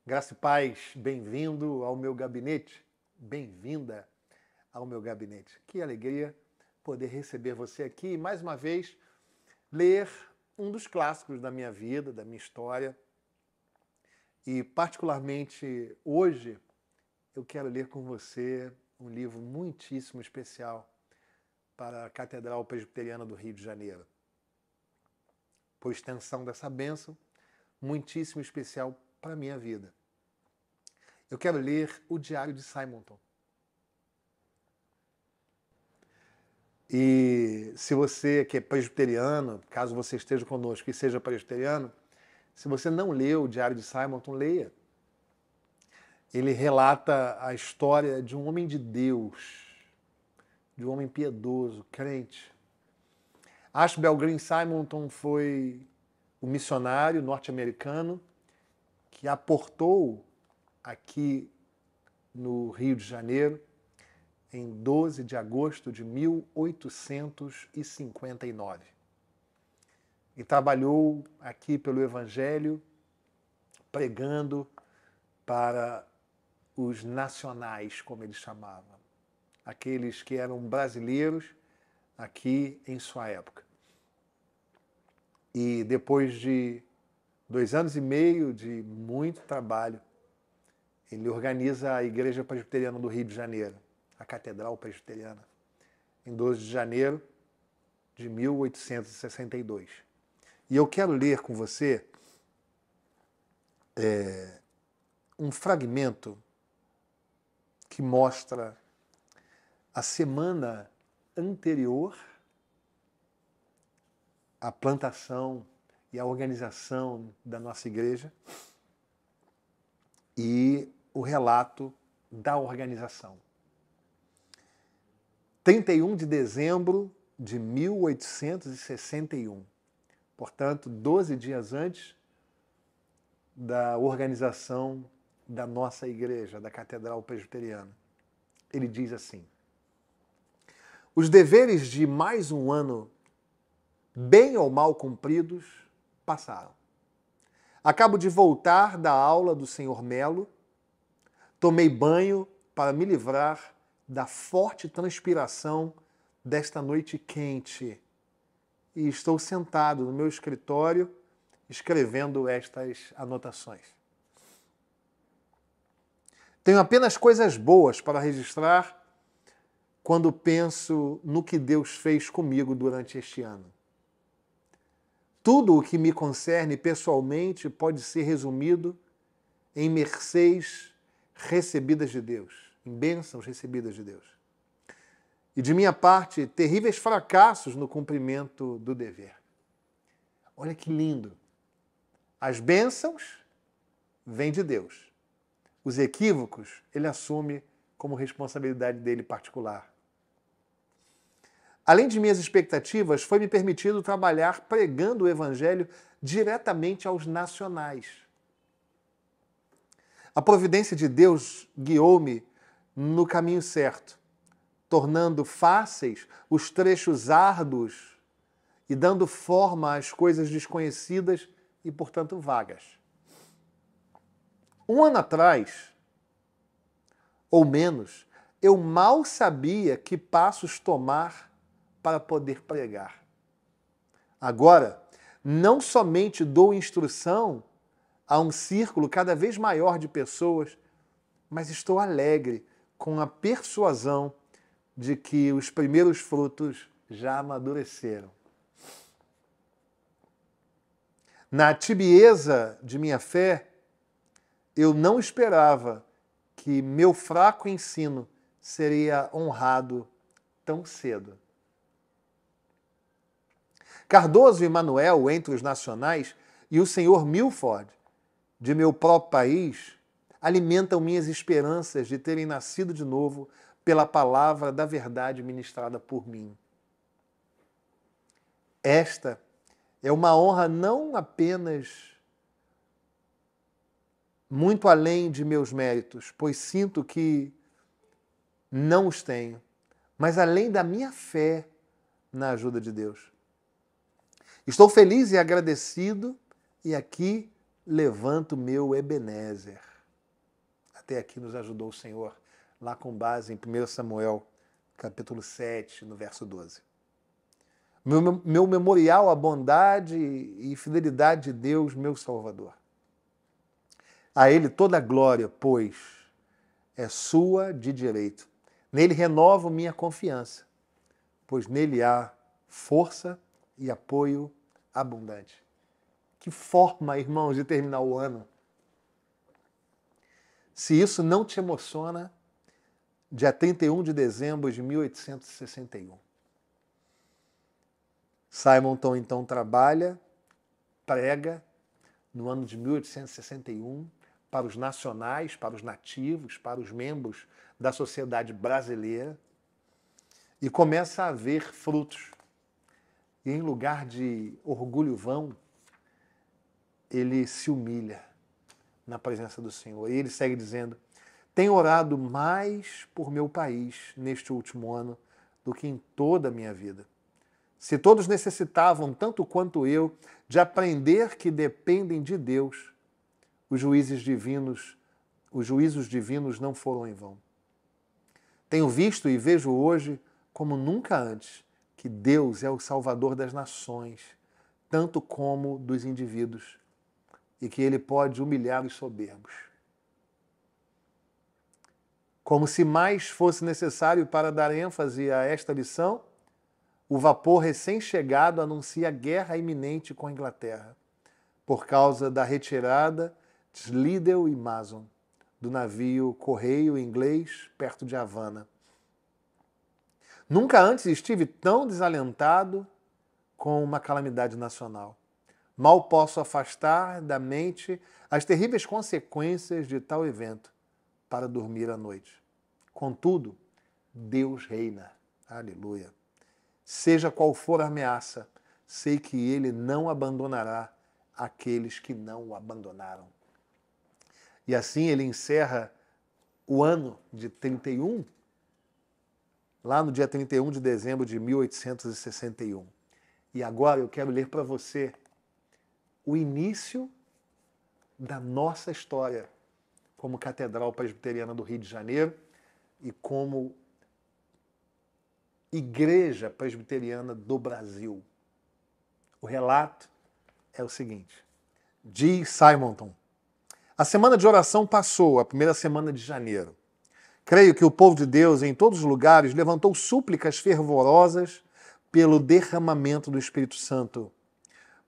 Graça e paz, bem-vindo ao meu gabinete, bem-vinda ao meu gabinete. Que alegria poder receber você aqui e mais uma vez ler um dos clássicos da minha vida, da minha história. E particularmente hoje eu quero ler com você um livro muitíssimo especial para a Catedral Presbiteriana do Rio de Janeiro. Por extensão dessa bênção, muitíssimo especial para a minha vida. Eu quero ler o Diário de Simonton. E se você que é presbiteriano, caso você esteja conosco e seja presbiteriano, se você não leu o Diário de Simonton, leia. Ele relata a história de um homem de Deus, de um homem piedoso, crente. Ashbel Green Simonton foi o missionário norte-americano que aportou aqui no Rio de Janeiro em 12 de agosto de 1859. E trabalhou aqui pelo Evangelho, pregando para os nacionais, como ele chamava, aqueles que eram brasileiros aqui em sua época. E depois de 2 anos e meio de muito trabalho, ele organiza a Igreja Presbiteriana do Rio de Janeiro, a Catedral Presbiteriana, em 12 de janeiro de 1862. E eu quero ler com você um fragmento que mostra a semana anterior à plantação e à organização da nossa igreja e o relato da organização. 31 de dezembro de 1861, portanto, 12 dias antes da organização da nossa igreja, da Catedral Presbiteriana. Ele diz assim: os deveres de mais um ano, bem ou mal cumpridos, passaram. Acabo de voltar da aula do Sr. Melo, tomei banho para me livrar da forte transpiração desta noite quente e estou sentado no meu escritório escrevendo estas anotações. Tenho apenas coisas boas para registrar quando penso no que Deus fez comigo durante este ano. Tudo o que me concerne pessoalmente pode ser resumido em mercês recebidas de Deus, em bênçãos recebidas de Deus. E de minha parte, terríveis fracassos no cumprimento do dever. Olha que lindo. As bênçãos vêm de Deus. Os equívocos ele assume como responsabilidade dele particular. Além de minhas expectativas, foi-me permitido trabalhar pregando o Evangelho diretamente aos nacionais. A providência de Deus guiou-me no caminho certo, tornando fáceis os trechos árduos e dando forma às coisas desconhecidas e, portanto, vagas. Um ano atrás, ou menos, eu mal sabia que passos tomar para poder pregar. Agora, não somente dou instrução a um círculo cada vez maior de pessoas, mas estou alegre com a persuasão de que os primeiros frutos já amadureceram. Na tibieza de minha fé, eu não esperava que meu fraco ensino seria honrado tão cedo. Cardoso e Manuel, entre os nacionais, e o senhor Milford, de meu próprio país, alimentam minhas esperanças de terem nascido de novo pela palavra da verdade ministrada por mim. Esta é uma honra não apenas muito além de meus méritos, pois sinto que não os tenho, mas além da minha fé na ajuda de Deus. Estou feliz e agradecido e aqui levanto meu Ebenezer. Até aqui nos ajudou o Senhor, lá com base em 1 Samuel, capítulo 7, no verso 12. Meu memorial à bondade e fidelidade de Deus, meu Salvador. A Ele toda a glória, pois é sua de direito. Nele renovo minha confiança, pois nele há força e apoio abundante. Que forma, irmãos, de terminar o ano. Se isso não te emociona, dia 31 de dezembro de 1861. Simonton, então, trabalha, prega, no ano de 1861, para os nacionais, para os nativos, para os membros da sociedade brasileira, e começa a ver frutos. E em lugar de orgulho vão, ele se humilha na presença do Senhor. E ele segue dizendo: tenho orado mais por meu país neste último ano do que em toda a minha vida. Se todos necessitavam, tanto quanto eu, de aprender que dependem de Deus, os juízos divinos não foram em vão. Tenho visto e vejo hoje, como nunca antes, que Deus é o Salvador das nações, tanto como dos indivíduos, e que Ele pode humilhar os soberbos. Como se mais fosse necessário para dar ênfase a esta lição, o vapor recém-chegado anuncia guerra iminente com a Inglaterra, por causa da retirada de Liddell e Mason, do navio correio inglês perto de Havana. Nunca antes estive tão desalentado com uma calamidade nacional. Mal posso afastar da mente as terríveis consequências de tal evento para dormir à noite. Contudo, Deus reina. Aleluia. Seja qual for a ameaça, sei que Ele não abandonará aqueles que não o abandonaram. E assim ele encerra o ano de 31, lá no dia 31 de dezembro de 1861. E agora eu quero ler para você o início da nossa história como Catedral Presbiteriana do Rio de Janeiro e como Igreja Presbiteriana do Brasil. O relato é o seguinte: diz Simonton: a semana de oração passou, a primeira semana de janeiro. Creio que o povo de Deus, em todos os lugares, levantou súplicas fervorosas pelo derramamento do Espírito Santo,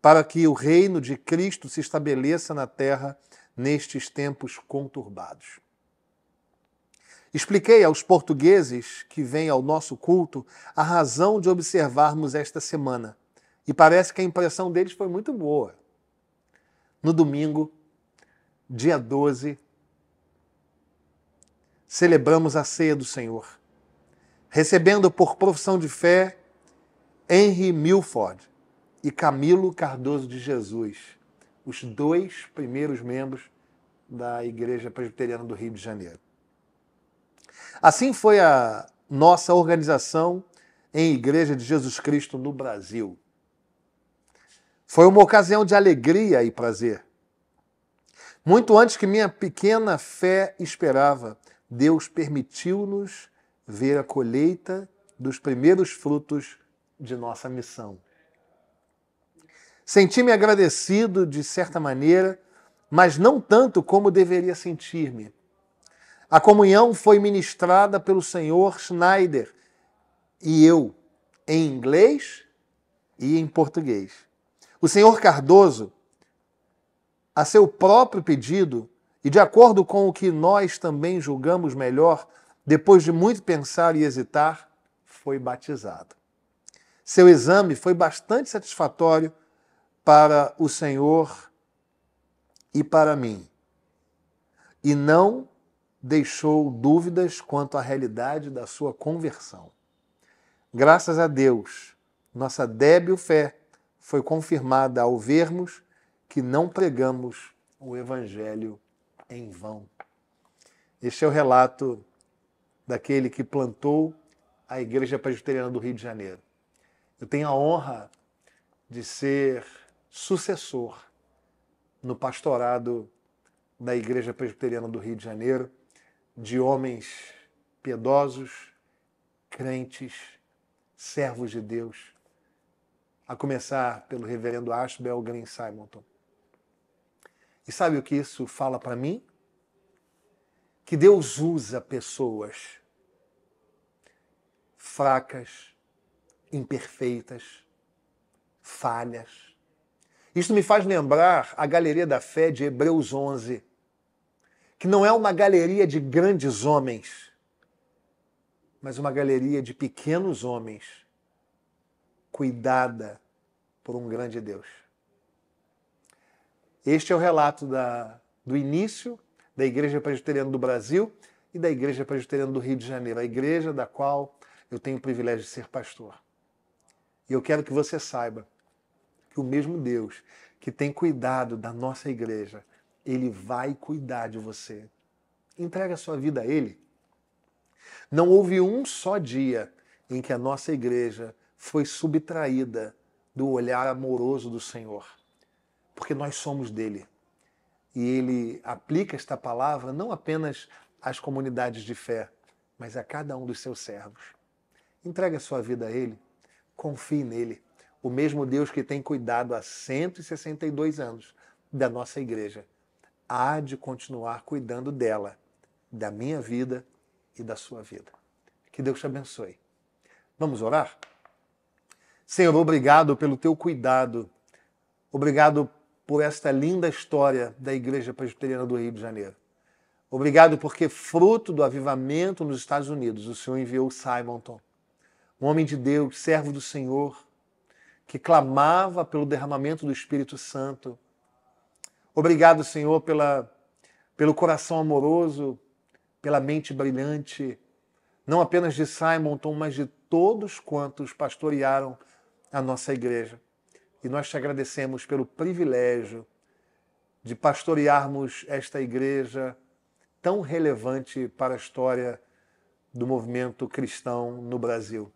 para que o reino de Cristo se estabeleça na terra nestes tempos conturbados. Expliquei aos portugueses que vêm ao nosso culto a razão de observarmos esta semana, e parece que a impressão deles foi muito boa. No domingo, dia 12, celebramos a ceia do Senhor, recebendo por profissão de fé Henry Milford e Camilo Cardoso de Jesus, os dois primeiros membros da Igreja Presbiteriana do Rio de Janeiro. Assim foi a nossa organização em Igreja de Jesus Cristo no Brasil. Foi uma ocasião de alegria e prazer. Muito antes que minha pequena fé esperava, Deus permitiu-nos ver a colheita dos primeiros frutos de nossa missão. Senti-me agradecido de certa maneira, mas não tanto como deveria sentir-me. A comunhão foi ministrada pelo Sr. Schneider e eu, em inglês e em português. O Sr. Cardoso, a seu próprio pedido, e de acordo com o que nós também julgamos melhor, depois de muito pensar e hesitar, foi batizado. Seu exame foi bastante satisfatório para o Senhor e para mim, e não deixou dúvidas quanto à realidade da sua conversão. Graças a Deus, nossa débil fé foi confirmada ao vermos que não pregamos o Evangelho em vão. Este é o relato daquele que plantou a Igreja Presbiteriana do Rio de Janeiro. Eu tenho a honra de ser sucessor no pastorado da Igreja Presbiteriana do Rio de Janeiro de homens piedosos, crentes, servos de Deus, a começar pelo reverendo Ashbel Green Simonton. E sabe o que isso fala para mim? Que Deus usa pessoas fracas, imperfeitas, falhas. Isto me faz lembrar a galeria da fé de Hebreus 11, que não é uma galeria de grandes homens, mas uma galeria de pequenos homens, cuidada por um grande Deus. Este é o relato do início da Igreja Presbiteriana do Brasil e da Igreja Presbiteriana do Rio de Janeiro, a igreja da qual eu tenho o privilégio de ser pastor. E eu quero que você saiba que o mesmo Deus que tem cuidado da nossa igreja, Ele vai cuidar de você. Entrega a sua vida a Ele. Não houve um só dia em que a nossa igreja foi subtraída do olhar amoroso do Senhor, porque nós somos dele. E ele aplica esta palavra não apenas às comunidades de fé, mas a cada um dos seus servos. Entregue a sua vida a ele, confie nele. O mesmo Deus que tem cuidado há 162 anos da nossa igreja, há de continuar cuidando dela, da minha vida e da sua vida. Que Deus te abençoe. Vamos orar? Senhor, obrigado pelo teu cuidado. Obrigado por esta linda história da Igreja Presbiteriana do Rio de Janeiro. Obrigado porque, fruto do avivamento nos Estados Unidos, o Senhor enviou Simonton, um homem de Deus, servo do Senhor, que clamava pelo derramamento do Espírito Santo. Obrigado, Senhor, pelo coração amoroso, pela mente brilhante, não apenas de Simonton, mas de todos quantos pastorearam a nossa igreja. E nós te agradecemos pelo privilégio de pastorearmos esta igreja tão relevante para a história do movimento cristão no Brasil.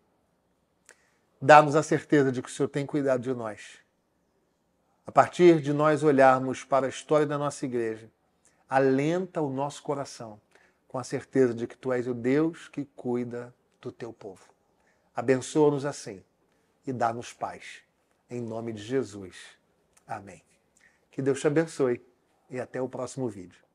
Dá-nos a certeza de que o Senhor tem cuidado de nós. A partir de nós olharmos para a história da nossa igreja, alenta o nosso coração com a certeza de que Tu és o Deus que cuida do Teu povo. Abençoa-nos assim e dá-nos paz. Em nome de Jesus. Amém. Que Deus te abençoe e até o próximo vídeo.